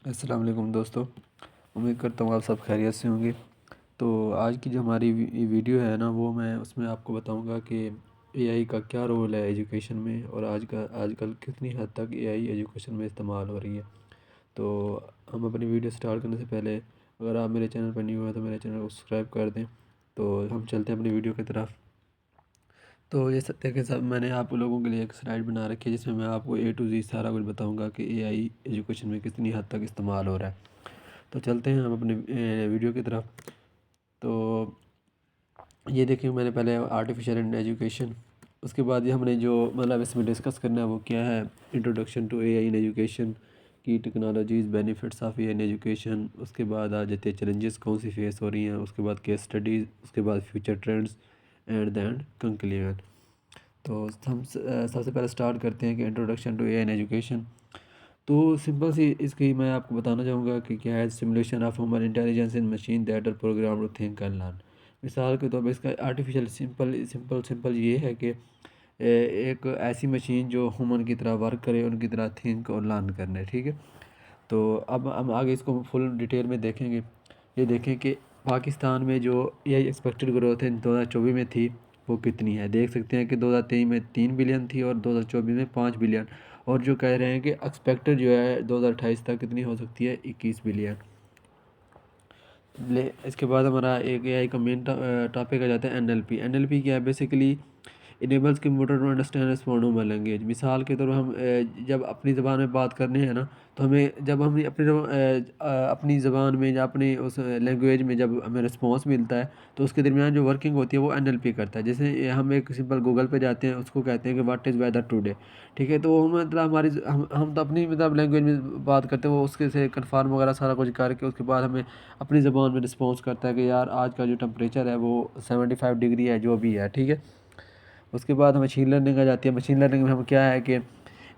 अस्सलाम वालेकुम दोस्तों। उम्मीद करता हूँ आप सब खैरियत से होंगे। तो आज की जो हमारी वीडियो है ना, वो मैं उसमें आपको बताऊंगा कि एआई का क्या रोल है एजुकेशन में, और आजकल कितनी हद तक एआई एजुकेशन में इस्तेमाल हो रही है। तो हम अपनी वीडियो स्टार्ट करने से पहले, अगर आप मेरे चैनल पर न्यू हैं तो मेरे चैनल को सब्सक्राइब कर दें। तो हम चलते हैं अपनी वीडियो की तरफ। तो ये सत्य के सब मैंने आप लोगों के लिए एक स्लाइड बना रखी है, जिसमें मैं आपको ए टू जी सारा कुछ बताऊंगा कि एआई एजुकेशन में कितनी हद तक इस्तेमाल हो रहा है। तो चलते हैं हम अपने वीडियो की तरफ। तो ये देखिए, मैंने पहले आर्टिफिशियल इन एजुकेशन, उसके बाद ये हमने जो मतलब इसमें डिस्कस करना है वो क्या है, introduction to AI in education की technologies, benefits of AI in education. उसके बाद आ जाते हैं चैलेंजेस कौन सी फेस हो रही हैं, उसके बाद केस स्टडीज़, उसके बाद future trends and then conclusion. तो हम सबसे पहले स्टार्ट करते हैं कि introduction to AI in education. तो सिंपल सी इसकी मैं आपको बताना चाहूँगा कि क्या है, simulation of human intelligence in machine that are program to think and learn. मिसाल के तौर पर इसका आर्टिफिशियल सिंपल ये है कि एक ऐसी मशीन जो ह्यूमन की तरह वर्क करे, उनकी तरह थिंक और लर्न करने, ठीक है। तो अब हम आगे इसको फुल डिटेल में देखेंगे। ये देखें कि पाकिस्तान में जो एआई एक्सपेक्टेड ग्रोथ है 2024 में थी, वो कितनी है। देख सकते हैं कि 2023 में 3 बिलियन थी और 2024 में 5 बिलियन। और जो कह रहे हैं कि एक्सपेक्टेड जो है 2028 तक कितनी हो सकती है, 21 बिलियन। ले इसके बाद हमारा एक एआई का मेन टॉपिक आ जाता है एनएलपी। एनएलपी क्या है, basically enables computer to understand respond human language. मिसाल के तौर पर हम जब अपनी ज़बान में बात करने हैं ना, तो हमें जब हम अपनी ज़बान में या अपनी उस लैंग्वेज में जब हमें रिस्पॉन्स मिलता है, तो उसके दरमियान जो वर्किंग होती है वो एनएलपी करता है। जैसे हम एक सिंपल गूगल पे जाते हैं, उसको कहते हैं कि व्हाट इज़ वेदर टुडे, ठीक है। तो वो मतलब हम तो अपनी मतलब लैंग्वेज में बात करते हैं, वो उसके से कन्फर्म वगैरह सारा कुछ करके उसके बाद हमें अपनी ज़बान में रिस्पॉन्स करता है कि यार आज का जो टेम्परेचर है वो 75 डिग्री है, जो भी है, ठीक है। उसके बाद मशीन लर्निंग आ जाती है। मशीन लर्निंग में हम क्या है कि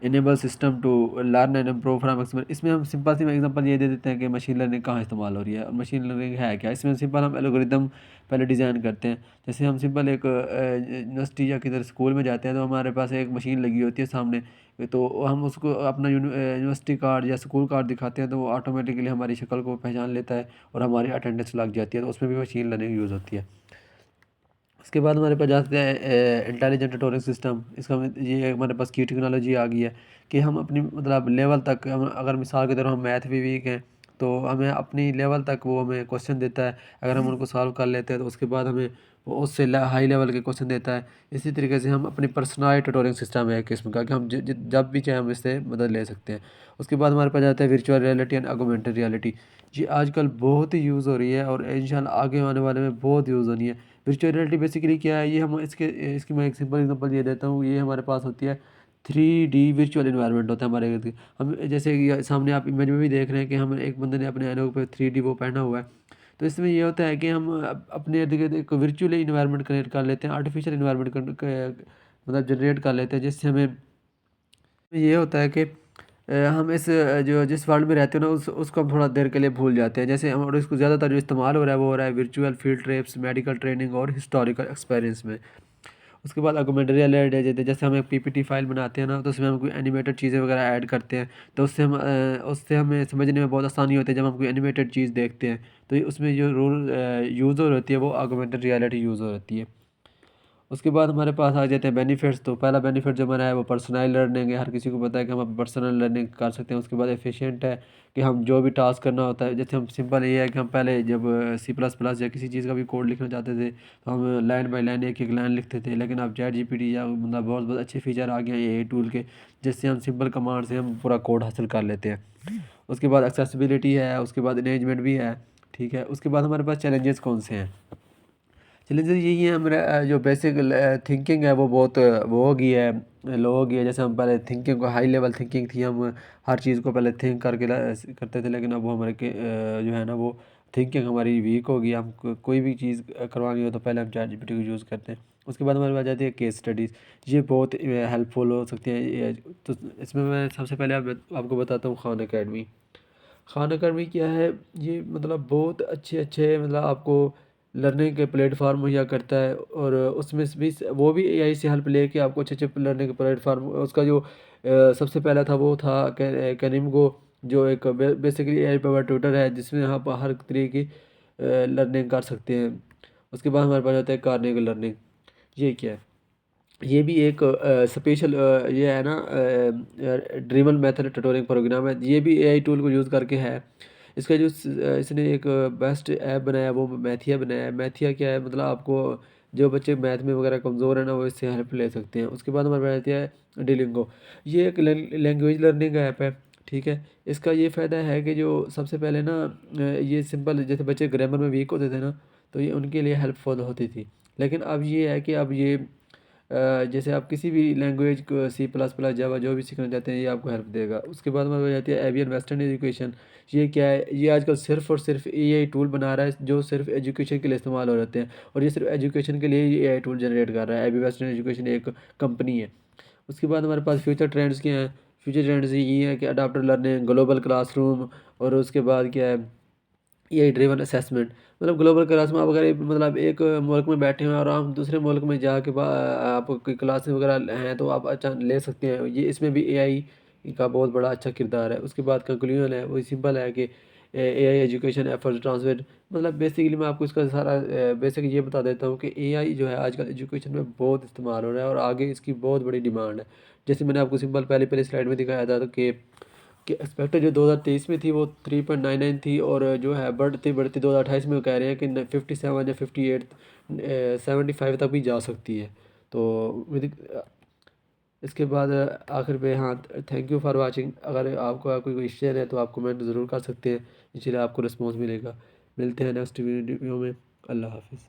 enable system to learn and improve from experience. इसमें हम सिंपल सी एग्जांपल ये दे देते हैं कि मशीन लर्निंग कहाँ इस्तेमाल हो रही है और मशीन लर्निंग है क्या। इसमें सिंपल हम एल्गोरिदम पहले डिज़ाइन करते हैं। जैसे हम सिंपल एक यूनिवर्सिटी या किधर स्कूल में जाते हैं, तो हमारे पास एक मशीन लगी होती है सामने। तो हम उसको अपना यूनिवर्सिटी कार्ड या स्कूल कार्ड दिखाते हैं, तो वो ऑटोमेटिकली हमारी शक्ल को पहचान लेता है और हमारी अटेंडेंस लग जाती है। तो उसमें भी मशीन लर्निंग यूज़ होती है। उसके बाद हमारे पास जाते हैं इंटेलिजेंट ट्यूटोरियल सिस्टम। ये हमारे पास की टेक्नोलॉजी आ गई है कि हम अपनी मतलब लेवल तक, हम अगर मिसाल के तौर हम मैथ भी वीक हैं, तो हमें अपनी लेवल तक वो हमें क्वेश्चन देता है। अगर हम उनको सॉल्व कर लेते हैं तो उसके बाद हमें वो उससे हाई लेवल के क्वेश्चन देता है। इसी तरीके से हम अपनी पर्सनलाइज्ड ट्यूटोरियल सिस्टम है एक किस्म का, कि हम जब भी चाहे हम इससे मदद ले सकते हैं। उसके बाद हमारे पास जाता है virtual reality and augmented reality. ये आजकल बहुत ही यूज़ हो रही है और इंशाल्लाह आगे आने वाले में बहुत यूज़ होनी है। वर्चुअल रियलिटी बेसिकली क्या है, ये हम इसकी मैं एक सिंपल एग्जांपल ये देता हूँ। ये हमारे पास होती है 3D वर्चुअल इन्वायरमेंट होता है हमारे इर्द गिर्द। हम जैसे ये सामने आप इमेज में भी देख रहे हैं कि हम एक बंदे ने अपने ऐनक पे 3D वो पहना हुआ है। तो इसमें ये होता है कि हम अपने इर्द गिर्द एक वर्चुअल इन्वायरमेंट क्रिएट कर लेते हैं, आर्टिफिशियल इन्वायरमेंट मतलब जनरेट कर लेते हैं, जिससे हमें ये होता है कि हम जो जिस वर्ल्ड में रहते हैं ना, उसको हम थोड़ा देर के लिए भूल जाते हैं। जैसे हम, और इसको ज़्यादातर जो इस्तेमाल हो रहा है वो हो रहा है virtual field trips, medical training और हिस्टोरिकल एक्सपीरियंस में। उसके बाद ऑगमेंटेड रियलिटी है, जैसे हम एक पीपीटी फाइल बनाते हैं ना, तो उसमें हम कोई एनिमेटेड चीज़ें वगैरह ऐड करते हैं, तो उससे हमें समझने में बहुत आसानी होती है जब हम कोई एनिमेटेड चीज़ देखते हैं। तो उसमें जो रूल यूज़ हो होती है वो ऑगमेंटेड रियलिटी यूज़ हो होती है। उसके बाद हमारे पास आ जाते हैं बेनिफिट्स। तो पहला बेनिफिट जो हमारा है वो पर्सनल लर्निंग है। हर किसी को पता है कि हम पर्सनल लर्निंग कर सकते हैं। उसके बाद एफिशिएंट है कि हम जो भी टास्क करना होता है, जैसे हम सिंपल ये है कि हम पहले जब C++ या किसी चीज़ का भी कोड लिखना चाहते थे, तो हम लाइन बाय लाइन एक एक लाइन लिखते थे। लेकिन अब चैट जीपीटी या मतलब बहुत बहुत अच्छे फीचर आ गए हैं ये टूल के, जिससे हम सिंपल कमांड से हम पूरा कोड हासिल कर लेते हैं। उसके बाद एक्सेसिबिलिटी है, उसके बाद एंगेजमेंट भी है, ठीक है। उसके बाद हमारे पास चैलेंजेस कौन से हैं। चैलेंजेस यही है, मेरा जो बेसिक थिंकिंग है वो बहुत वो हो गई है, लो हो गई है। जैसे हम पहले थिंकिंग को हाई लेवल थिंकिंग थी, हम हर चीज़ को पहले थिंक करके करते थे, लेकिन अब वो जो है ना वो थिंकिंग हमारी वीक हो गई। हम कोई भी चीज़ करवानी हो तो पहले हम चैट जीपीटी को यूज़ करते हैं। उसके बाद हमारे पास जाती है केस स्टडीज़। ये बहुत हेल्पफुल हो सकती हैं तो इसमें मैं सबसे पहले आपको बताता हूँ खान अकेडमी। खान अकेडमी क्या है, ये मतलब बहुत अच्छे अच्छे मतलब आपको लर्निंग के प्लेटफार्म मुहैया करता है। और उसमें से भी वो भी एआई से हेल्प लेके आपको अच्छे अच्छे लर्निंग के प्लेटफार्म, उसका जो सबसे पहला था वो था कैनिमगो। जो एक बेसिकली एआई पावर ट्यूटर है, जिसमें आप हर तरीके की लर्निंग कर सकते हैं। उसके बाद हमारे पास आता है कार्नेगी लर्निंग। ये क्या है? ये भी एक स्पेशल ये है ना ड्रीमल मेथड ट्यूटोरियल प्रोग्राम है। ये भी एआई टूल को यूज़ करके है। इसका जो इसने एक बेस्ट ऐप बनाया वो मैथिया बनाया है। मैथिया क्या है, मतलब आपको जो बच्चे मैथ में वगैरह कमज़ोर है ना, वो इससे हेल्प ले सकते हैं। उसके बाद हमारे पास आती है डिलिंगो। ये एक लैंग्वेज लर्निंग ऐप है, ठीक है। इसका ये फ़ायदा है कि जो सबसे पहले ना ये सिंपल, जैसे बच्चे ग्रामर में वीक होते थे ना, तो ये उनके लिए हेल्पफुल होती थी। लेकिन अब ये है कि अब ये जैसे आप किसी भी लैंग्वेज को सी प्लस प्लस जावा जो भी सीखना चाहते हैं, ये आपको हेल्प देगा। उसके बाद हमारे पास जाती है एवियन वेस्टर्न एजुकेशन। ये क्या है? ये आजकल सिर्फ और सिर्फ एआई टूल बना रहा है जो सिर्फ एजुकेशन के लिए इस्तेमाल हो जाते हैं, और ये सिर्फ एजुकेशन के लिए ही एआई टूल जनरेट कर रहा है। एवी वेस्टर्न एजुकेशन एक कंपनी है। उसके बाद हमारे पास फ्यूचर ट्रेंड्स क्या हैं? फ्यूचर ट्रेंड्स ये हैं कि अडाप्टर लर्निंग, ग्लोबल क्लासरूम, और उसके बाद क्या है, एआई ड्रिवन असेसमेंट। मतलब ग्लोबल क्लास में आप अगर मतलब एक मुल्क में बैठे हैं और आप दूसरे मुल्क में जाके आप कोई क्लासेस वगैरह हैं तो आप अच्छा ले सकते हैं। ये इसमें भी एआई का बहुत बड़ा अच्छा किरदार है। उसके बाद कंक्लूजन है वो सिंपल है कि एआई एजुकेशन एफर्ट ट्रांसलेट। मतलब बेसिकली मैं आपको इसका सारा बेसिक ये बता देता हूँ कि एआई जो है आजकल एजुकेशन में बहुत इस्तेमाल हो रहा है और आगे इसकी बहुत बड़ी डिमांड है। जैसे मैंने आपको सिंपल पहले पहले स्लाइड में दिखाया था, तो कि एक्सपेक्टेड जो 2023 में थी वो 3.99 थी, और जो है बढ़ती बढ़ती 2028 में कह रहे हैं कि 57 या 58 75 तक भी जा सकती है। तो इसके बाद आखिर पे, हाँ, थैंक यू फॉर वाचिंग। अगर आपका कोई क्वेश्चन है तो आप कमेंट ज़रूर कर सकते हैं, इसलिए आपको रिस्पॉन्स मिलेगा। मिलते हैं नेक्स्ट वीडियो में। अल्लाह हाफिज़।